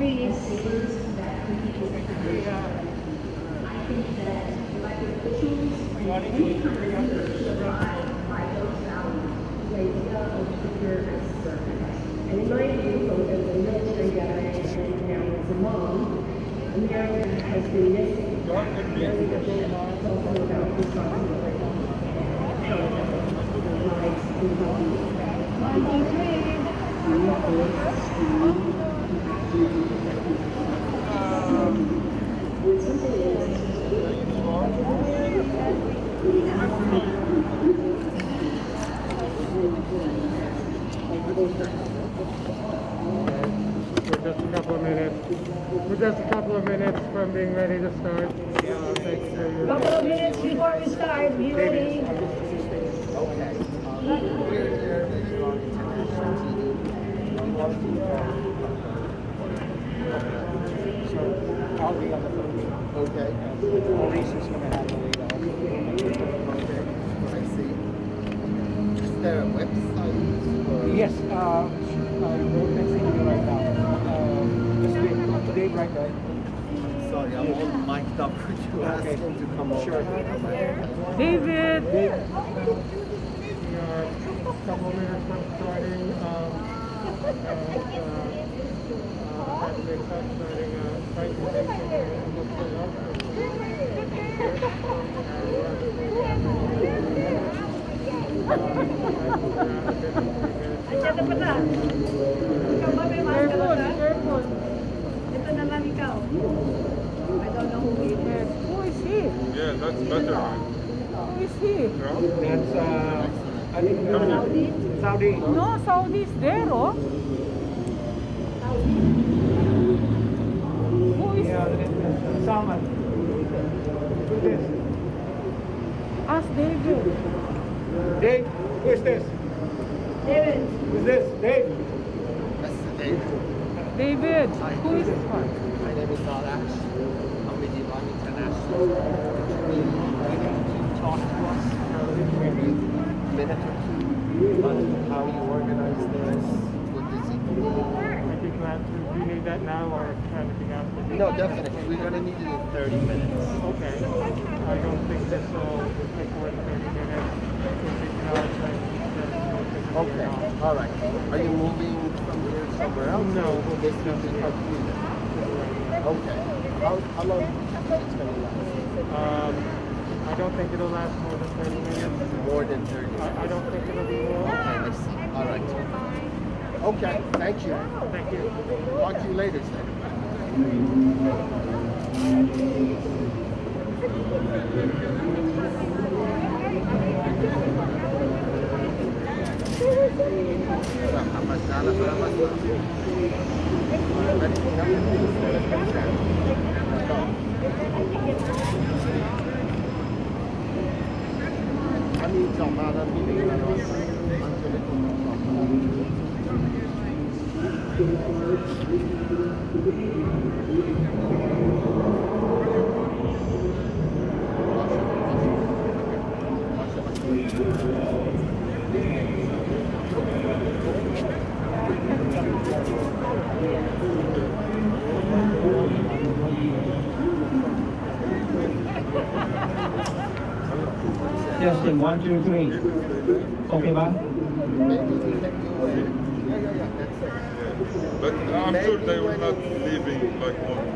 please. And in my view, both as a military guy and now as a mom, America has been missing. Really the big laws also about responsibility. Lives involved. 1, 2, 3. We're just a couple of minutes from being ready to start. Couple of minutes before we start, be ready. Okay. So I'll be on the phone. Okay. Maurice is going to have the lead also. Okay. I see. Is there a website? Yes. I'm messaging you right now. Just Dave right there. Sorry, I'm all mic'd up. Could you ask him to come over? Sure. David! We are a couple of minutes from starting. Starting a presentation Andiyan pa na. Ikaw ba may maskara ka? Ito na lang ikaw. I don't know who he is. Who is he? Yeah, that's better. Who is he? That's Saudi? Saudi. No, Saudi is there, oh. Who is Salman. Who's this? Ask David. Dave. Who is this? David. Who's this? Dave. That's Dave. David. Who is this one? My name is Dalash. I'm with Iran International. We need to talk to us for a minute or two on how you organize this. What does it mean? I'd be glad to. Do you need that now or anything else? No, definitely. We're going to need it in 30 minutes. Okay. I don't think this will take more than 30 minutes. Okay. All right. Are you moving from here somewhere else? No. This is up to you. Okay. How long do you think it's going to last? I don't think it'll last more than 30 minutes. More than 30 minutes. I don't think it'll be more. Okay, I see. All right. Okay. Thank you. Thank you. Talk to you later, sir. Testing 1, 2, 3. Okay, ba? But I'm sure they were not leaving like one.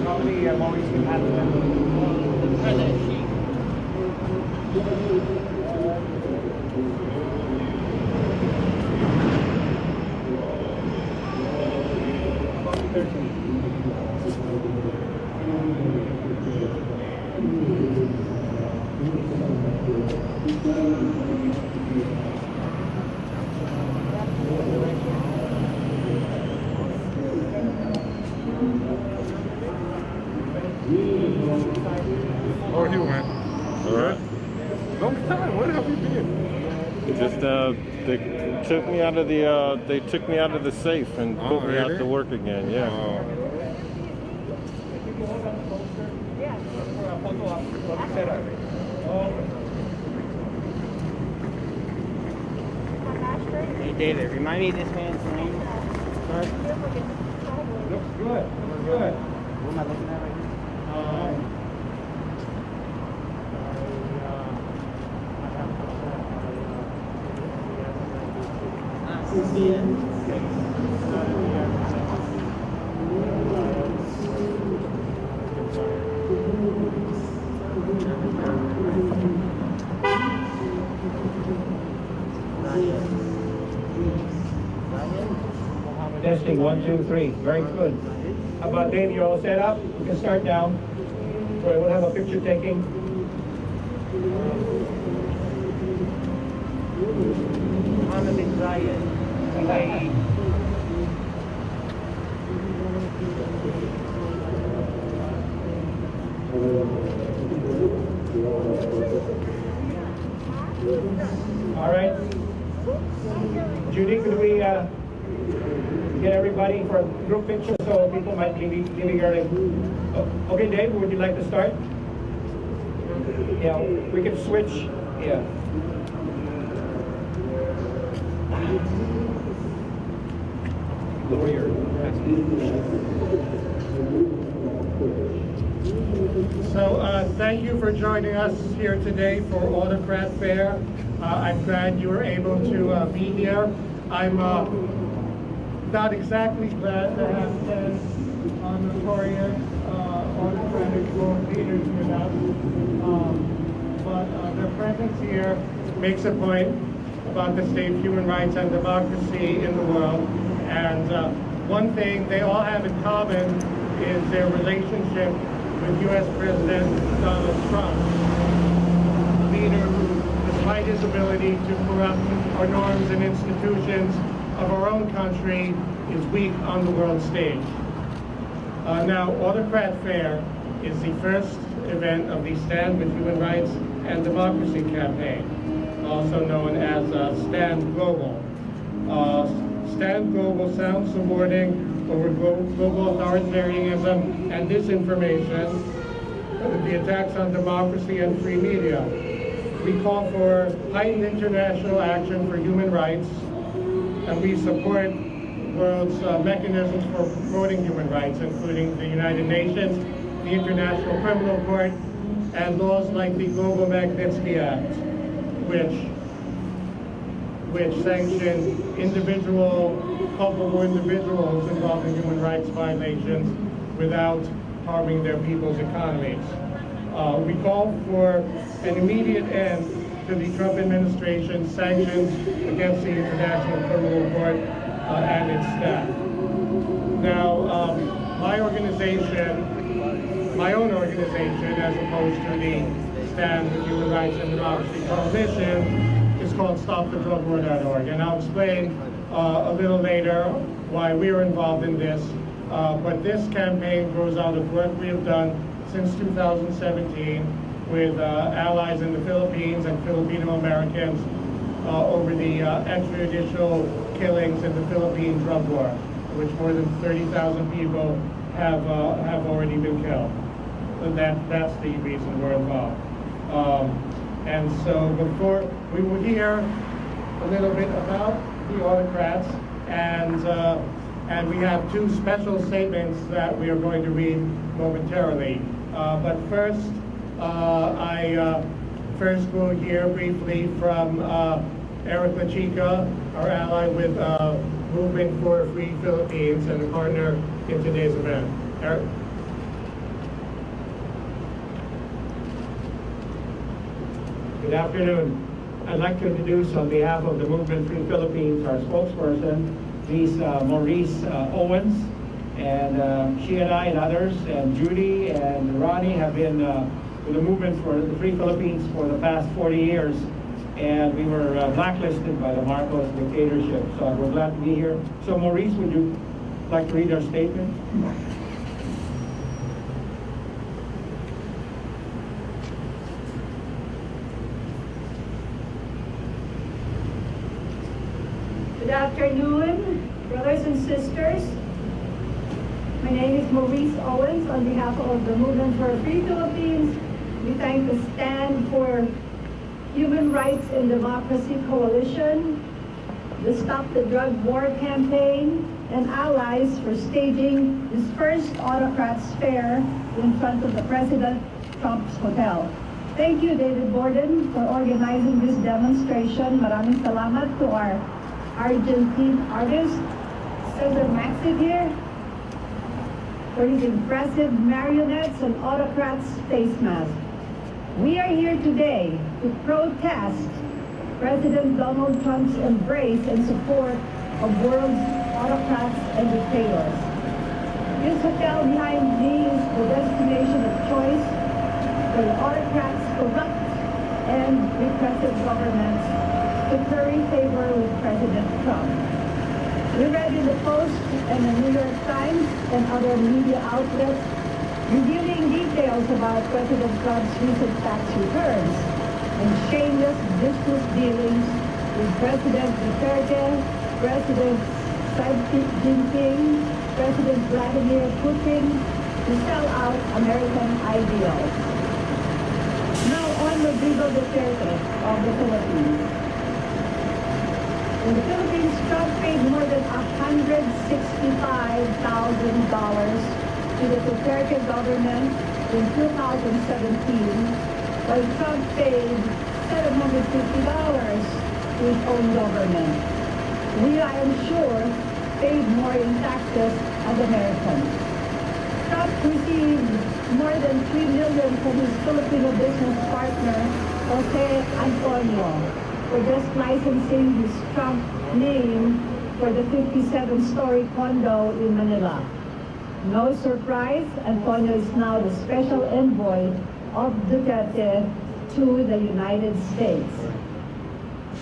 Probably I'm always going to have them. How are you, man? All right. Long time. Where have you been? Just they took me out of the safe and put me out really? to work again. Yeah. Oh. Hey David, remind me of this man's name. Looks good. Looks good. What am I looking at right now? Testing 1, 2, 3. Very good. How about Dave? You all set up? We can start now. So we'll have a picture taking. Mohammed bin Salman, UAE. All right. Judy, could we get everybody for a group picture so people might be leaving early? Oh, okay, Dave, would you like to start? Yeah, we can switch. Yeah. Lower your. So thank you for joining us here today for Autocrat Fair. I'm glad you were able to be here. I'm not exactly glad to have 10 notorious autocratic world leaders with us, but their presence here makes a point about the state of human rights and democracy in the world. And one thing they all have in common is their relationship with U.S. President Donald Trump, a leader who, despite his ability to corrupt our norms and institutions of our own country, is weak on the world stage. Now, Autocrat Fair is the first event of the Stand with Human Rights and Democracy campaign, also known as Stand Global. Stand Global sounds the warning over global authoritarianism and disinformation, the attacks on democracy and free media. We call for heightened international action for human rights, and we support the world's mechanisms for promoting human rights, including the United Nations, the International Criminal Court, and laws like the Global Magnitsky Act, which sanction culpable individuals involved in human rights violations without harming their people's economies. We call for an immediate end to the Trump administration's sanctions against the International Criminal Court and its staff. Now, my own organization, as opposed to the Stand with Human Rights and Democracy Coalition, is called StopTheDrugWar.org, and I'll explain a little later why we are involved in this. But this campaign grows out of work we have done since 2017 with allies in the Philippines and Filipino Americans over the extrajudicial killings in the Philippine drug war, which more than 30,000 people have already been killed. So that's the reason we're involved. And so before we will hear a little bit about the autocrats, and we have two special statements that we are going to read momentarily. But first, I first will hear briefly from Eric Lachica, our ally with Movement for Free Philippines and a partner in today's event. Eric? Good afternoon. I'd like to introduce on behalf of the Movement Free Philippines our spokesperson, Ms. Maurice Owens, and she and I and others, and Judy and Ronnie have been with the Movement for the Free Philippines for the past 40 years, and we were blacklisted by the Marcos dictatorship, so we're glad to be here. So Maurice, would you like to read our statement? afternoon, brothers and sisters. My name is Maurice Owens. On behalf of the Movement for a Free Philippines, we thank the Stand for Human Rights and Democracy Coalition, the Stop the Drug War campaign, and allies for staging this first autocrats fair in front of the President Trump's hotel. Thank you, David Borden, for organizing this demonstration. Maraming salamat to our Argentine artist, Cesar Maxid here, for his impressive marionettes and autocrats face masks. We are here today to protest President Donald Trump's embrace and support of world's autocrats and dictators. This hotel behind me is the destination of choice for the autocrats, corrupt and repressive governments to curry favor with President Trump. We read in the Post and the New York Times and other media outlets revealing details about President Trump's recent tax returns and shameless business dealings with President Duterte, President Xi Jinping, President Vladimir Putin to sell out American ideals. Now on Rodrigo Duterte of the Philippines. In the Philippines, Trump paid more than $165,000 to the Duterte government in 2017, while Trump paid $750 to his own government. We, I am sure, paid more in taxes as Americans. Trump received more than $3 million from his Filipino business partner, Jose Antonio, for just licensing his Trump name for the 57-story condo in Manila. No surprise, Antonio is now the special envoy of Duterte to the United States.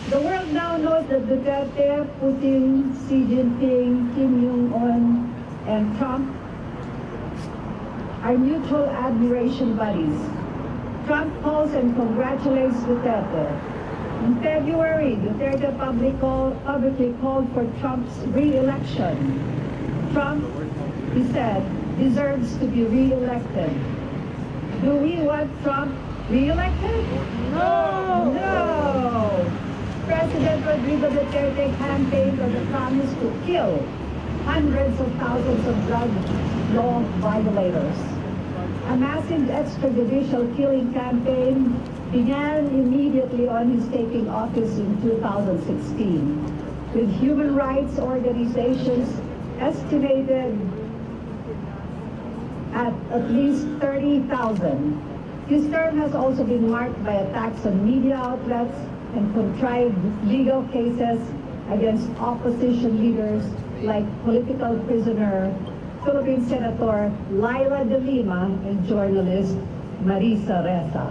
The world now knows that Duterte, Putin, Xi Jinping, Kim Jong-un, and Trump are mutual admiration buddies. Trump calls and congratulates Duterte. In February, Duterte publicly called for Trump's re-election. Trump, he said, deserves to be re-elected. Do we want Trump re-elected? No! No! President Rodrigo Duterte campaigned on the promise to kill hundreds of thousands of drug law violators. A massive extrajudicial killing campaign began immediately on his taking office in 2016, with human rights organizations estimated at least 30,000. His term has also been marked by attacks on media outlets and contrived legal cases against opposition leaders like political prisoner, Philippine Senator Laila de Lima, and journalist Marisa Ressa.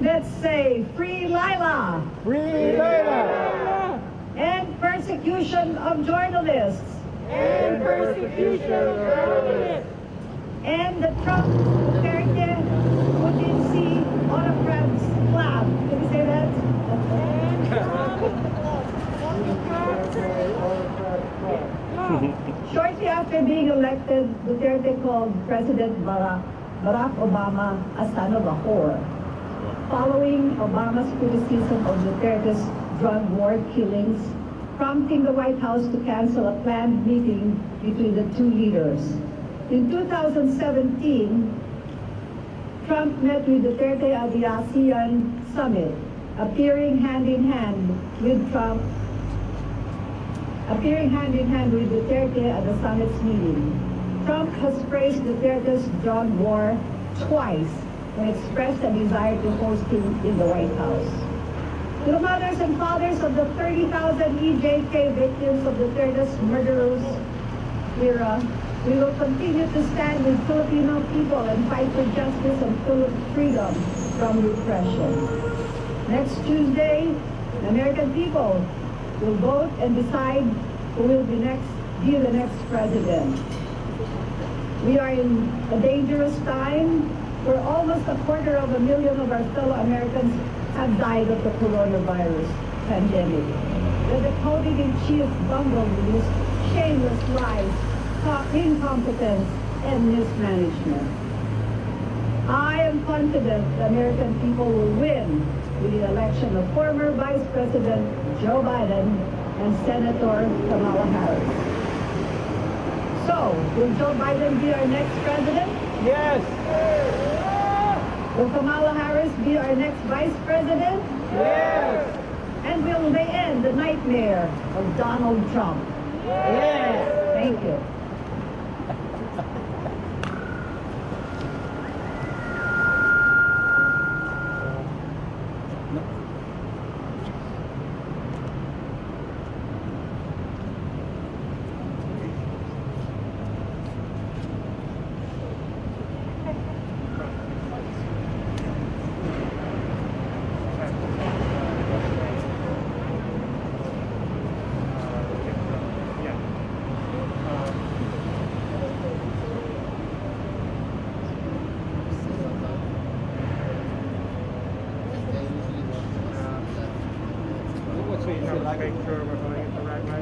Let's say, free Laila! Free Laila! End persecution of journalists! End persecution of journalists! And the Trump, Duterte, Putin, Xi, autocrats club. Can you say that? Shortly after being elected, Duterte called President Barack Obama a son of a whore, following Obama's criticism of Duterte's drug war killings, prompting the White House to cancel a planned meeting between the two leaders. In 2017, Trump met with Duterte at the ASEAN summit, appearing hand in hand with Duterte at the summit's meeting. Trump has praised Duterte's drug war twice and expressed a desire to host him in the White House. To the mothers and fathers of the 30,000 EJK victims of Duterte's murderous era, we will continue to stand with Filipino people and fight for justice and freedom from repression. Next Tuesday, the American people will vote and decide who will be the next president. We are in a dangerous time where almost 250,000 of our fellow Americans have died of the coronavirus pandemic. The decoding-in-chief bungled with shameless lies, incompetence, and mismanagement. I am confident the American people will win with the election of former Vice President Joe Biden and Senator Kamala Harris. So, will Joe Biden be our next president? Yes. Will Kamala Harris be our next vice president? Yes. And will they end the nightmare of Donald Trump? Yes. Thank you. Make sure we're going at the right way.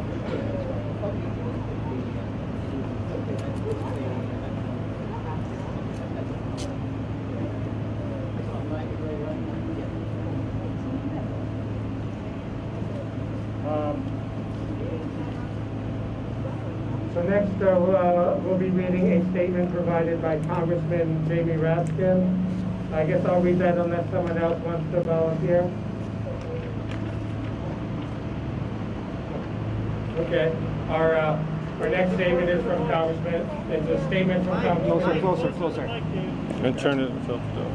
So next we'll be reading a statement provided by Congressman Jamie Raskin. I guess I'll read that unless someone else wants to volunteer. Okay. Our next statement is from Congressman. It's a statement from Congressman. Closer. And turn it filter down.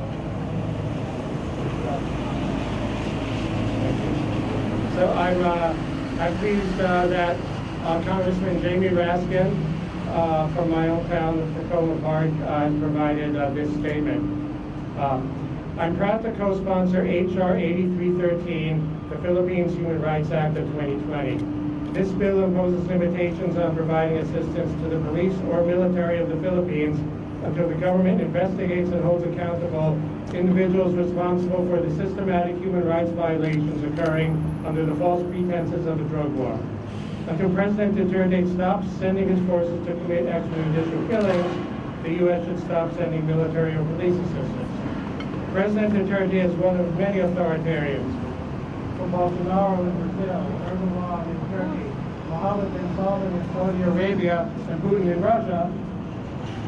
So I'm pleased that Congressman Jamie Raskin from my own town of Tacoma Park has provided this statement. I'm proud to co-sponsor H.R. 8313, the Philippines Human Rights Act of 2020. This bill imposes limitations on providing assistance to the police or military of the Philippines until the government investigates and holds accountable individuals responsible for the systematic human rights violations occurring under the false pretenses of a drug war. Until President Duterte stops sending his forces to commit extrajudicial killings, the U.S. should stop sending military or police assistance. President Duterte is one of many authoritarians. From Bolsonaro in Brazil, Erdogan in Turkey, Mohammed bin Salman in Saudi Arabia, and Putin in Russia,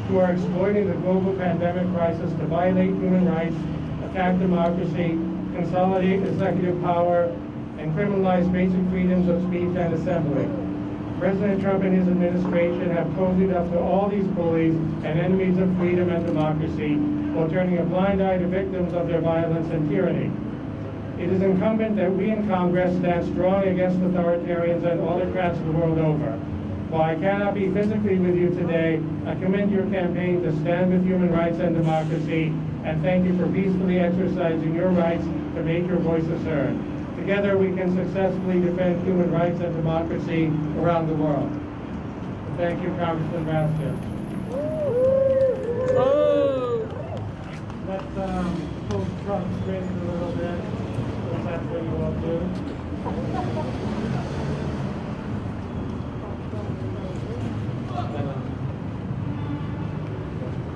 who are exploiting the global pandemic crisis to violate human rights, attack democracy, consolidate executive power, and criminalize basic freedoms of speech and assembly. President Trump and his administration have cozied up to all these bullies and enemies of freedom and democracy while turning a blind eye to victims of their violence and tyranny. It is incumbent that we in Congress stand strong against authoritarians and autocrats the world over. While I cannot be physically with you today, I commend your campaign to stand with human rights and democracy, and thank you for peacefully exercising your rights to make your voices heard. Together we can successfully defend human rights and democracy around the world. Thank you, Congressman Raskin. Let's pull Trump straight a little bit. That's what you all do.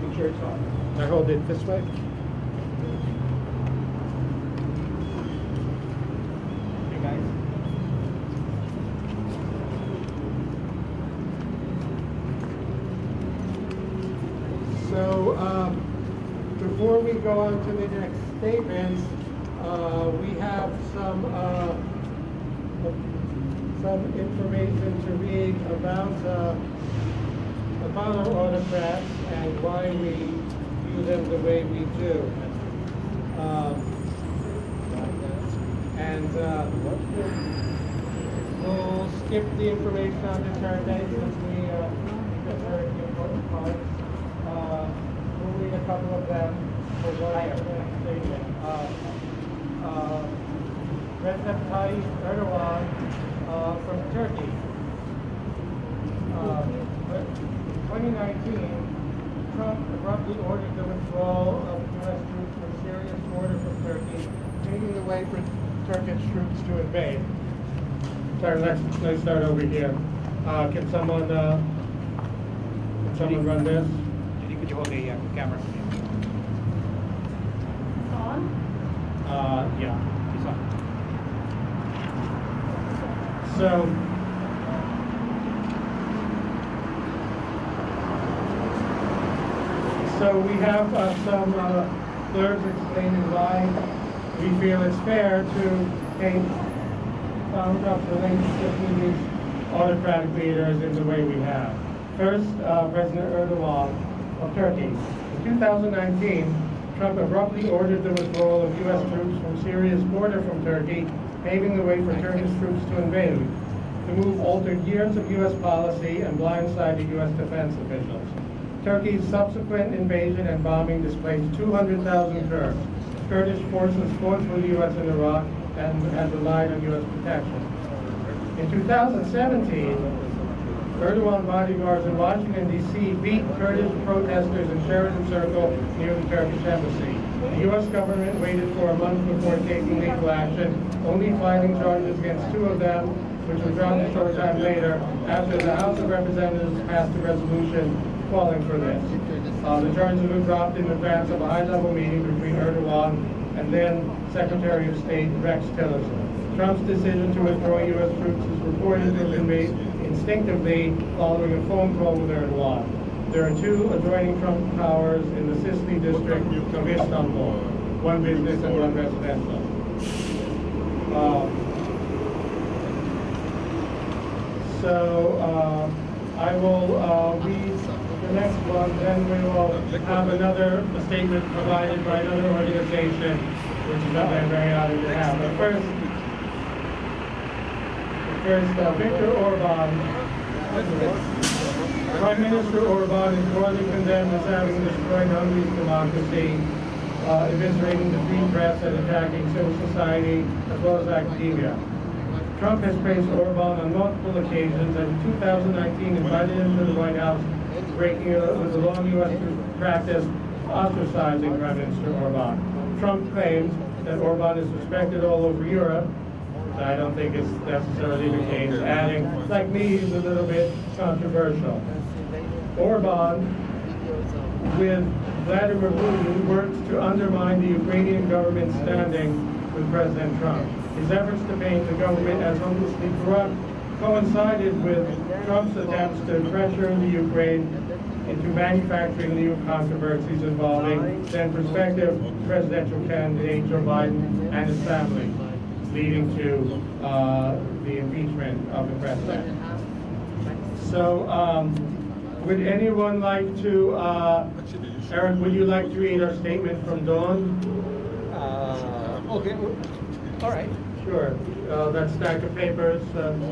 Make sure it's on. I hold it this way. Hey guys. So before we go on to the next statements, we have some information to read about our autocrats and why we view them the way we do. We'll skip the information on Duterte since we heard the important parts. We'll read a couple of them for what I statement. Recep Tayyip Erdogan from Turkey. 2019, Trump abruptly ordered the withdrawal of U.S. troops from Syria's border from Turkey, paving the way for Turkish troops to invade. sorry, let's start over here. Can someone run this? Could you hold the camera? On? Yeah. It's on. So we have some blurbs explaining why we feel it's fair to paint up the relationship with these autocratic leaders in the way we have. First, President Erdogan of Turkey. In 2019, Trump abruptly ordered the withdrawal of U.S. troops from Syria's border from Turkey, paving the way for Turkish troops to invade. The move altered years of U.S. policy and blindsided U.S. defense officials. Turkey's subsequent invasion and bombing displaced 200,000 Kurds. Kurdish forces fought for the U.S. in Iraq and had relied on U.S. protection. In 2017, Erdogan bodyguards in Washington, D.C. beat Kurdish protesters in Sheridan Circle near the Turkish embassy. The U.S. government waited for a month before taking legal action, only filing charges against two of them, which were dropped a short time later after the House of Representatives passed a resolution calling for this. The charges were dropped in advance of a high-level meeting between Erdogan and then Secretary of State Rex Tillerson. Trump's decision to withdraw U.S. troops is reported to have been made instinctively following a phone call with Erdogan. There are two adjoining Trump towers in the Sicily district of Istanbul, one business and one residential. I will read the next one, then we will have another statement provided by another organization, which is not very honored to have. But first, Viktor Orban. Prime Minister Orban is broadly condemned as having destroyed Hungary's democracy, eviscerating the free press and attacking civil society as well as academia. Trump has praised Orban on multiple occasions and in 2019 invited him to the White House, breaking with the long U.S. practice ostracizing Prime Minister Orban. Trump claims that Orban is respected all over Europe. I don't think it's necessarily the case, adding, like me, he's a little bit controversial. Orban, with Vladimir Putin, works to undermine the Ukrainian government's standing with President Trump. His efforts to paint the government as hopelessly corrupt coincided with Trump's attempts to pressure the Ukraine into manufacturing new controversies involving then prospective presidential candidate Joe Biden and his family, leading to the impeachment of the president. So, would anyone like to, Eric, would you like to read our statement from Dawn? Okay, all right. Sure. That stack of papers?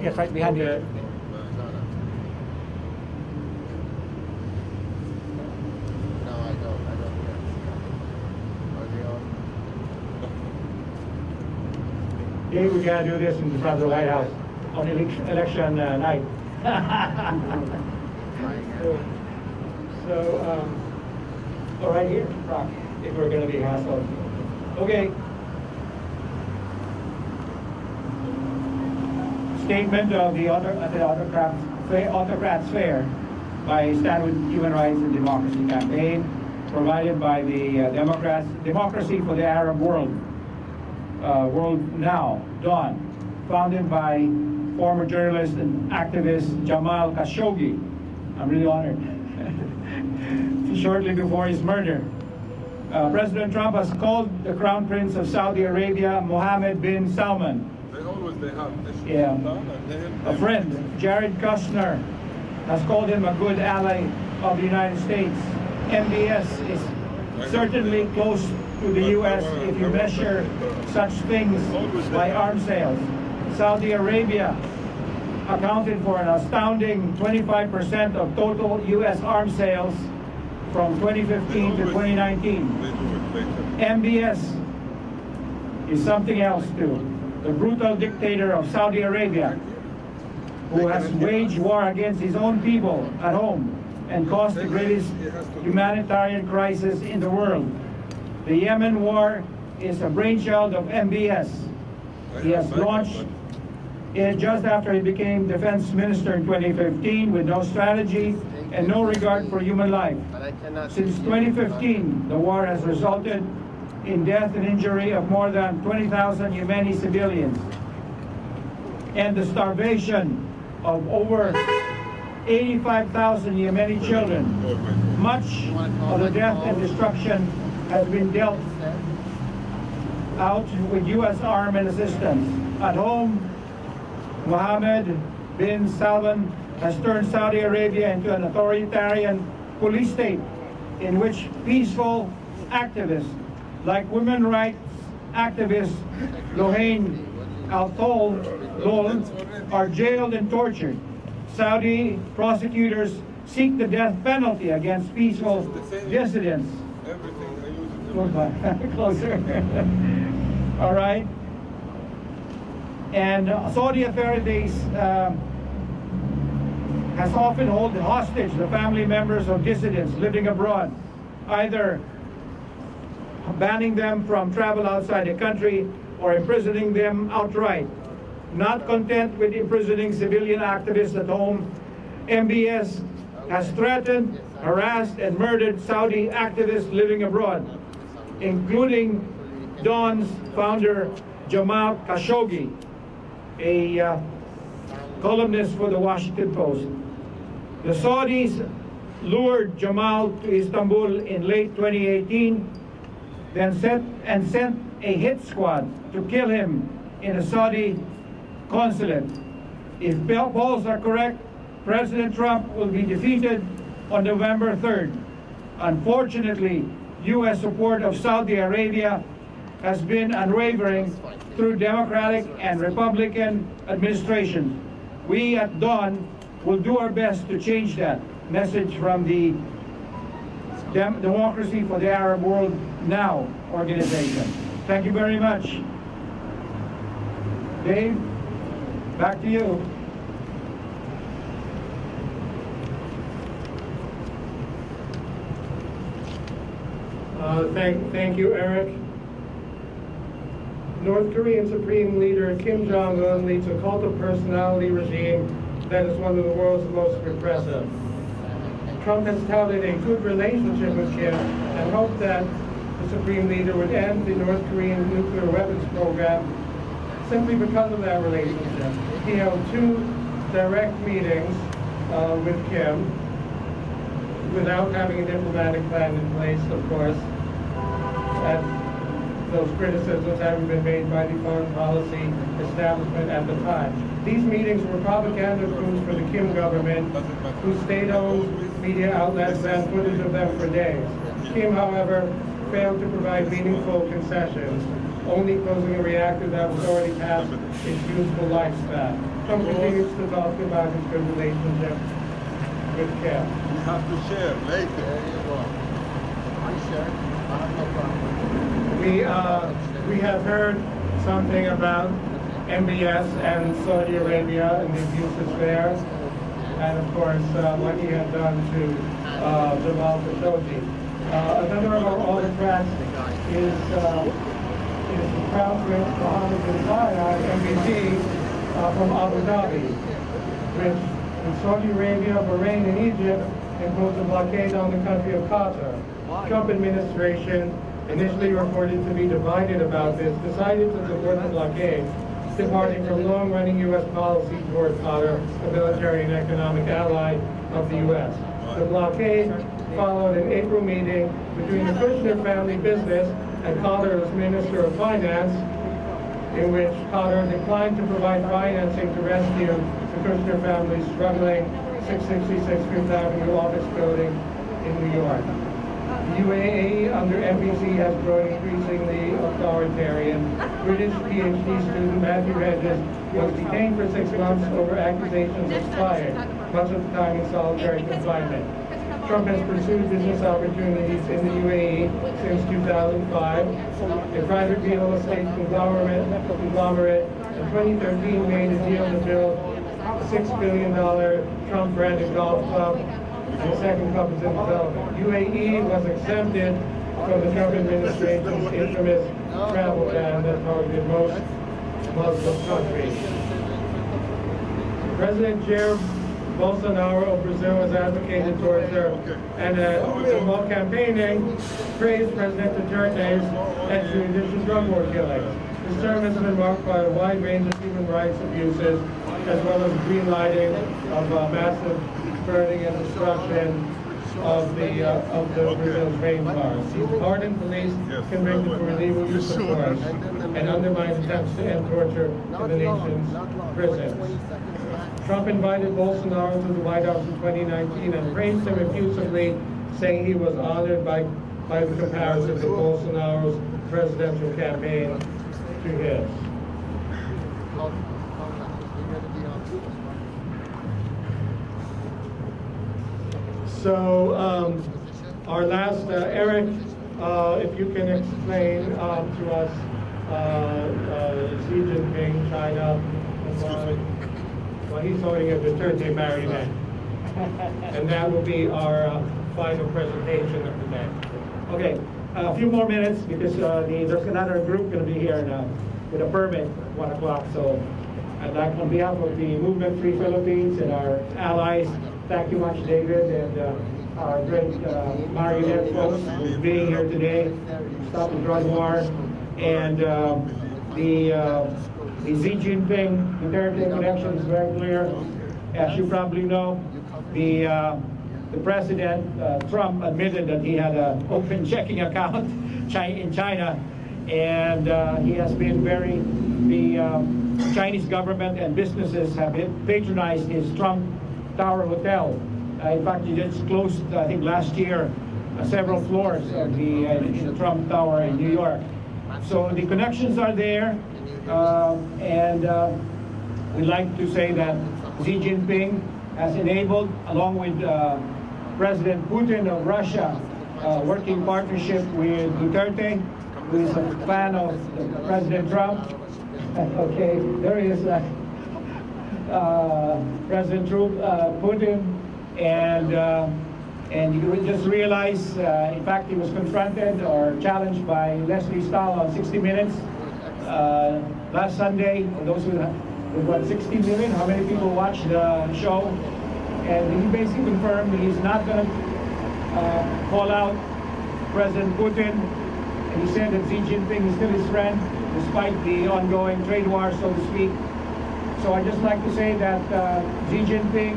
Yes, right behind you. Okay. No, I don't. Are they on? Yeah, we gotta do this in front of the White House on election night. All right here, Rock, if we're gonna be hassled. Okay. Statement of the Autocrats Fair by Stand with Human Rights and Democracy campaign, provided by the Democracy for the Arab World, World Now, Dawn, founded by former journalist and activist Jamal Khashoggi. I'm really honored. Shortly before his murder, President Trump has called the Crown Prince of Saudi Arabia, Mohammed bin Salman, a friend. Jared Kushner has called him a good ally of the United States. MBS is certainly close to the U.S. if you measure such things by arms sales. Saudi Arabia accounted for an astounding 25% of total U.S. arms sales from 2015 to 2019. MBS is something else too. The brutal dictator of Saudi Arabia, who has waged war against his own people at home and caused the greatest humanitarian crisis in the world. The Yemen war is a brainchild of MBS. He has launched just after he became defense minister in 2015 with no strategy and no regard for human life. Since 2015, the war has resulted in death and injury of more than 20,000 Yemeni civilians and the starvation of over 85,000 Yemeni children. Much of the death and destruction has been dealt out with U.S. armed assistance. At home, Mohammed bin Salman has turned Saudi Arabia into an authoritarian police state in which peaceful activists like women rights activist Lohane Al-Thol are jailed and tortured. Saudi prosecutors seek the death penalty against peaceful dissidents. Closer. All right. And Saudi authorities has often held hostage the family members of dissidents living abroad, either banning them from travel outside the country or imprisoning them outright. Not content with imprisoning civilian activists at home, MBS has threatened, harassed, and murdered Saudi activists living abroad, including Dawn's founder Jamal Khashoggi, a columnist for the Washington Post. The Saudis lured Jamal to Istanbul in late 2018, then sent a hit squad to kill him in a Saudi consulate. If polls are correct, President Trump will be defeated on November 3rd. Unfortunately, U.S. support of Saudi Arabia has been unwavering through Democratic and Republican administrations. We at Dawn will do our best to change that. Message from the Democracy for the Arab World Now organization. Thank you very much. Dave, back to you. Thank you, Eric. North Korean Supreme Leader Kim Jong-un leads a cult of personality regime that is one of the world's most repressive. Trump has touted a good relationship with Kim and hoped that the Supreme Leader would end the North Korean nuclear weapons program simply because of that relationship. He held 2 direct meetings with Kim without having a diplomatic plan in place, of course. Those criticisms haven't been made by the foreign policy establishment at the time. These meetings were propaganda crews for the Kim government, whose state-owned media outlets ran footage of them for days. Kim, however, failed to provide meaningful concessions, only closing a reactor that was already past its useful lifespan. Trump continues to talk about his good relationship with Kim. You have to share later. There you go. I share. We have heard something about MBS and Saudi Arabia and the abuses there, and of course what he had done to Jamal Khashoggi. Another of our autocrats is the Crown Prince Mohammed bin Salman, MBC, from Abu Dhabi, which in Saudi Arabia, Bahrain, and Egypt imposed a blockade on the country of Qatar. Trump administration, initially reported to be divided about this, decided to support the blockade, departing from long-running U.S. policy toward Qatar, a military and economic ally of the U.S. The blockade followed an April meeting between the Kushner family business and Qatar's Minister of Finance, in which Qatar declined to provide financing to rescue the Kushner family's struggling 666 Fifth Avenue office building in New York. The UAE under NBC has grown increasingly authoritarian. British PhD student Matthew Hedges was detained for 6 months over accusations of spying, much of the time in solitary confinement. Trump has pursued business opportunities in the UAE since 2005. A private real estate conglomerate in 2013 made a deal to build a $6 billion Trump-branded golf club. The second club is in development. UAE was exempted from the Trump administration's infamous travel ban that targeted most Muslim countries. President Jair Bolsonaro of Brazil has advocated torture and while campaigning, praised President Duterte's extrajudicial drug war killings. His term has been marked by a wide range of human rights abuses, as well as green lighting of massive burning and destruction of Brazil's rainforest. These hardened police convicted for illegal use of force and undermine attempts to end torture in the nation's prisons. Trump invited Bolsonaro to the White House in 2019 and praised him effusively, saying he was honored by the comparison to Bolsonaro's presidential campaign to his. So our last, Eric, if you can explain to us Xi Jinping, China, well, he's holding a Duterte marionette. And that will be our final presentation of the day. Okay, a few more minutes because there's another group going to be here now with a permit at 1 o'clock. So I'd like, on behalf of the Movement Free Philippines and our allies, thank you much, David, and our great marionette folks for being here today, Stop the Drug War, and the Xi Jinping Duterte connection is very clear. As you probably know, the president, Trump, admitted that he had an open checking account in China, and he has been the Chinese government and businesses have patronized his Trump Tower Hotel. In fact, he just closed, I think last year, several floors of the Trump Tower in New York. So the connections are there, and we'd like to say that Xi Jinping has enabled, along with President Putin of Russia, working partnership with Duterte, who is a fan of President Trump. Okay, there is President Putin, and you just realize, in fact, he was confronted or challenged by Leslie Stahl on 60 Minutes last Sunday. For those with what, 60 million? How many people watched the show? And he basically confirmed that he's not going to call out President Putin. And he said that Xi Jinping is still his friend, despite the ongoing trade war, so to speak. So I'd just like to say that Xi Jinping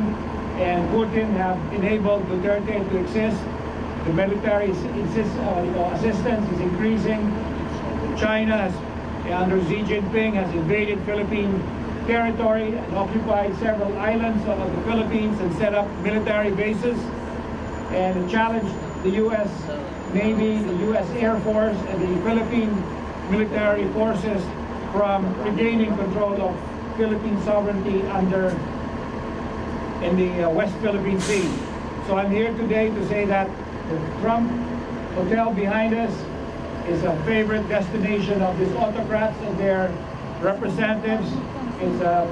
and Putin have enabled Duterte to exist. The military assistance is increasing. China, under Xi Jinping, has invaded Philippine territory and occupied several islands of the Philippines and set up military bases and challenged the U.S. Navy, the U.S. Air Force, and the Philippine military forces from regaining control of Philippine sovereignty in the West Philippine Sea. So I'm here today to say that the Trump Hotel behind us is a favorite destination of these autocrats and their representatives. It's a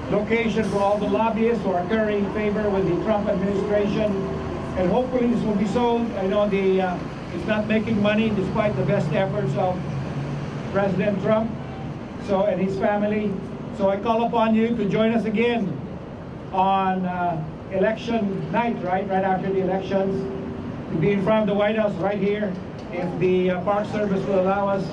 location for all the lobbyists who are currying favor with the Trump administration. And hopefully this will be sold. I know it's not making money despite the best efforts of President Trump and his family. So I call upon you to join us again on election night, right after the elections, to be in front of the White House right here. If the Park Service will allow us,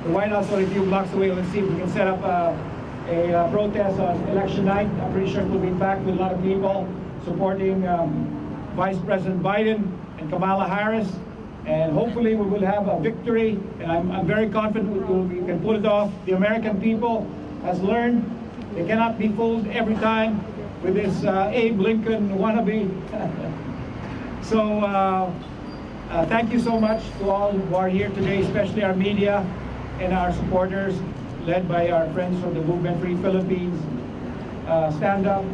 the White House only a few blocks away. Let's see if we can set up a protest on election night. I'm pretty sure it will be packed with a lot of people supporting Vice President Biden and Kamala Harris. And hopefully we will have a victory. And I'm very confident we can pull it off. The American people has learned they cannot be fooled every time with this Abe Lincoln wannabe. So thank you so much to all who are here today, especially our media and our supporters, led by our friends from the Movement Free Philippines. Stand up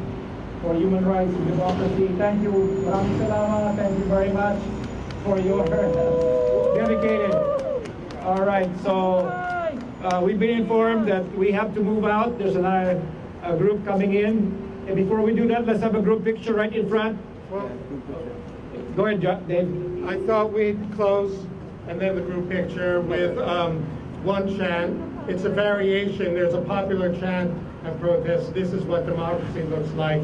for human rights and democracy. Thank you. Maraming salamat. Thank you very much for your dedicated. All right, so we've been informed that we have to move out. There's another group coming in. And before we do that, let's have a group picture right in front. Well, go ahead, Dave. I thought we'd close and then the group picture with one chant. It's a variation. There's a popular chant and protest. This is what democracy looks like.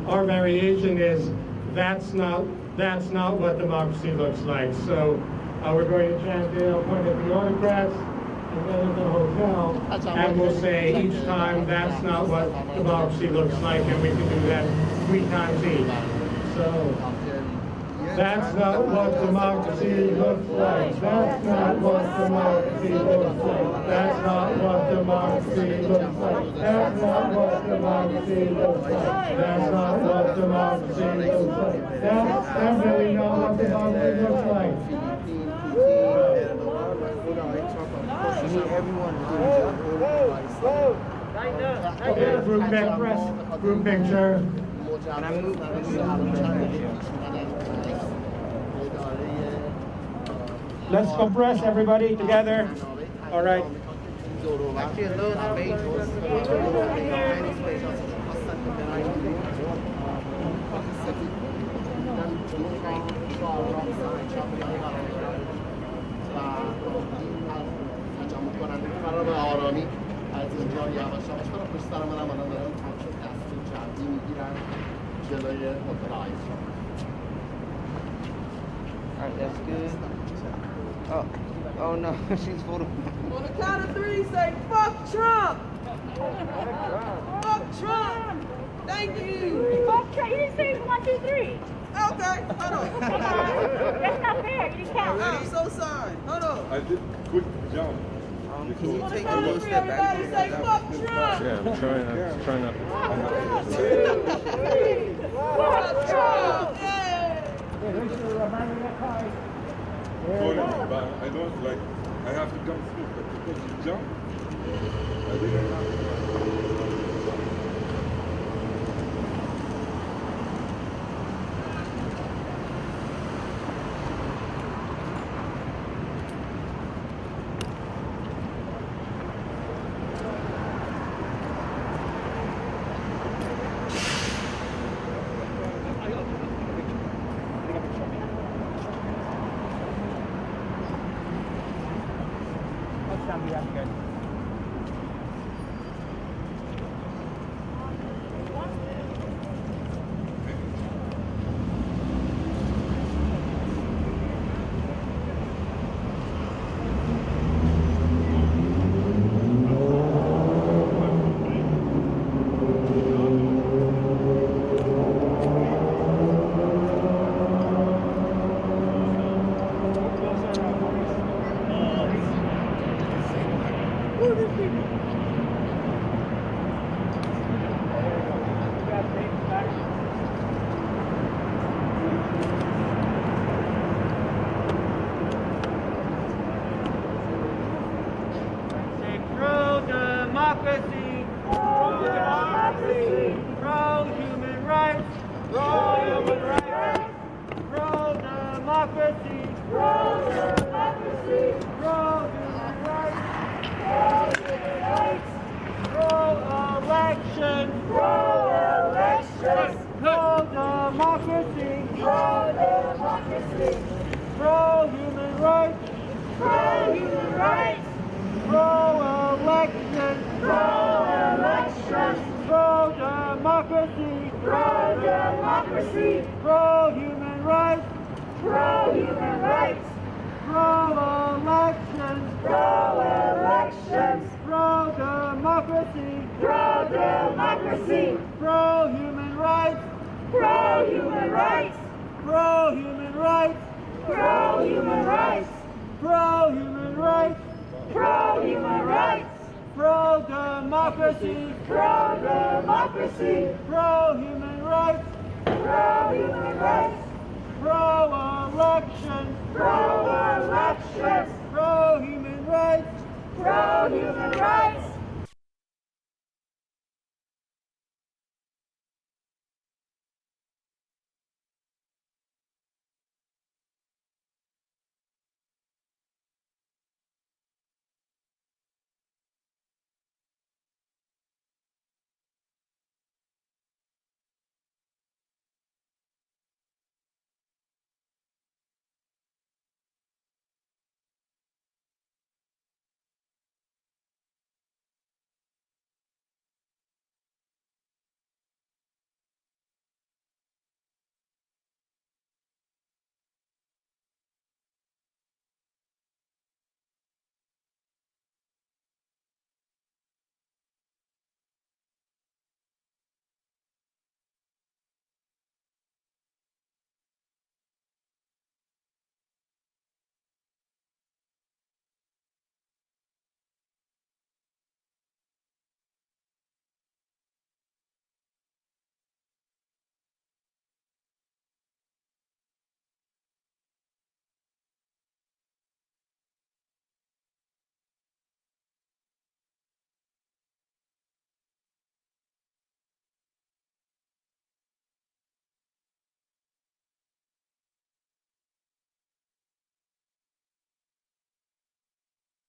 Our variation is that's not what democracy looks like. So we're going to chant it, point at the autocrats, and then at the hotel, and we'll say each time that's not what democracy looks like, and we can do that 3 times each. So that's not what democracy looks like. That's not what democracy looks like. That's not what democracy looks like. That's not what democracy looks like. That's not what democracy looks like. That's really not what democracy looks like. Okay, group picture. Let's compress everybody together. All right. Alright, that's good. Oh no, she's full of. On the count of 3, say, fuck Trump! Fuck Trump! Thank you! Fuck Trump! You didn't say 1, 2, 3. Okay, hold on. Come on. That's not fair. You didn't count. I'm so sorry. Hold on. I did quick jump. Can you On the take a count little of 3, step back? everybody say, fuck Trump! Yeah, I'm trying not. Fuck Trump! Yeah! Sorry, but I don't like. I have to come through, but because you jump, I didn't have to. Pro-elections, pro-elections, pro-human